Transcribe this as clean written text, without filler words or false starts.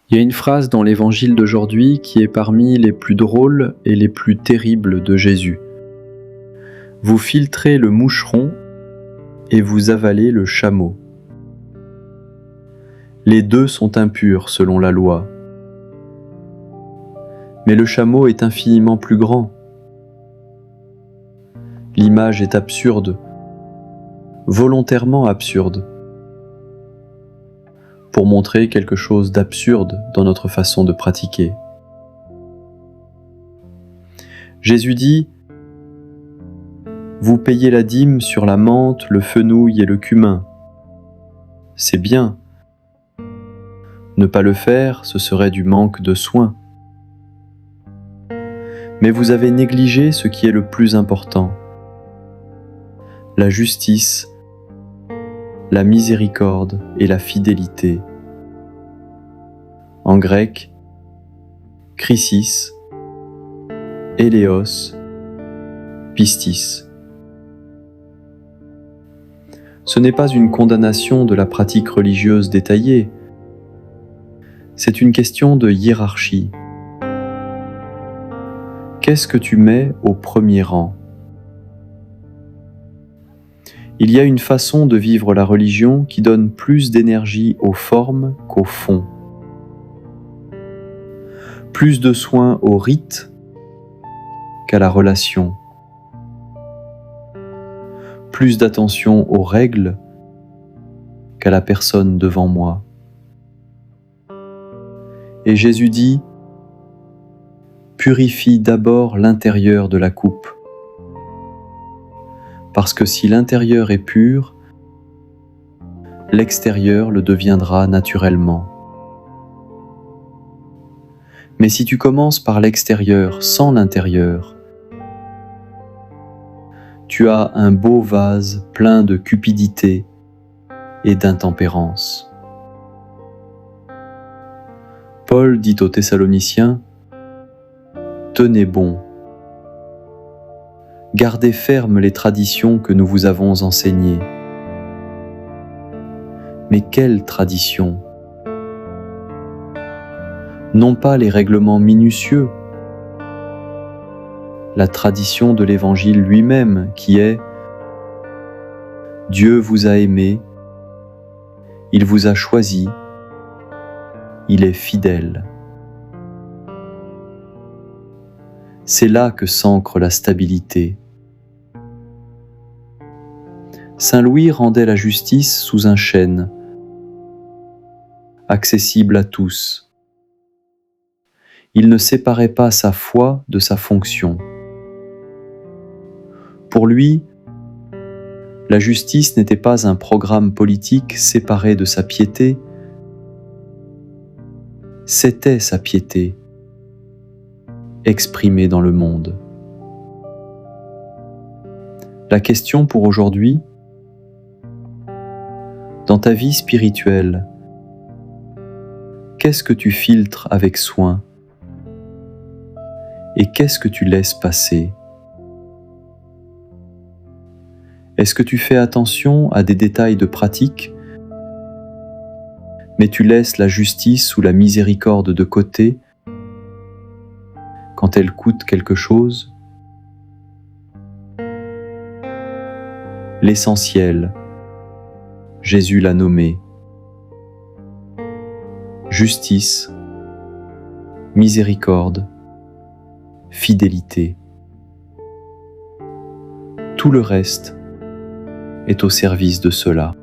Il y a une phrase dans l'évangile d'aujourd'hui qui est parmi les plus drôles et les plus terribles de Jésus. Vous filtrez le moucheron et vous avalez le chameau. Les deux sont impurs selon la loi. Mais le chameau est infiniment plus grand. L'image est absurde, volontairement absurde, pour montrer quelque chose d'absurde dans notre façon de pratiquer. Jésus dit « Vous payez la dîme sur la menthe, le fenouil et le cumin. C'est bien. Ne pas le faire, ce serait du manque de soin. Mais vous avez négligé ce qui est le plus important, la justice, la miséricorde et la fidélité. En grec, chrysis, éléos, pistis. Ce n'est pas une condamnation de la pratique religieuse détaillée, c'est une question de hiérarchie. Qu'est-ce que tu mets au premier rang ? Il y a une façon de vivre la religion qui donne plus d'énergie aux formes qu'au fond. Plus de soin au rite qu'à la relation. Plus d'attention aux règles qu'à la personne devant moi. Et Jésus dit « Purifie d'abord l'intérieur de la coupe. Parce que si l'intérieur est pur, l'extérieur le deviendra naturellement. Mais si tu commences par l'extérieur sans l'intérieur, tu as un beau vase plein de cupidité et d'intempérance. » Paul dit aux Thessaloniciens « Tenez bon. Gardez fermes les traditions que nous vous avons enseignées. » Mais quelles traditions ? Non pas les règlements minutieux, la tradition de l'Évangile lui-même qui est « Dieu vous a aimé, il vous a choisi, il est fidèle. » C'est là que s'ancre la stabilité. Saint Louis rendait la justice sous un chêne, accessible à tous. Il ne séparait pas sa foi de sa fonction. Pour lui, la justice n'était pas un programme politique séparé de sa piété, c'était sa piété, exprimée dans le monde. La question pour aujourd'hui, dans ta vie spirituelle, qu'est-ce que tu filtres avec soin ? Et qu'est-ce que tu laisses passer ? Est-ce que tu fais attention à des détails de pratique, mais tu laisses la justice ou la miséricorde de côté quand elle coûte quelque chose ? L'essentiel, Jésus l'a nommé. Justice, miséricorde, fidélité. Tout le reste est au service de cela.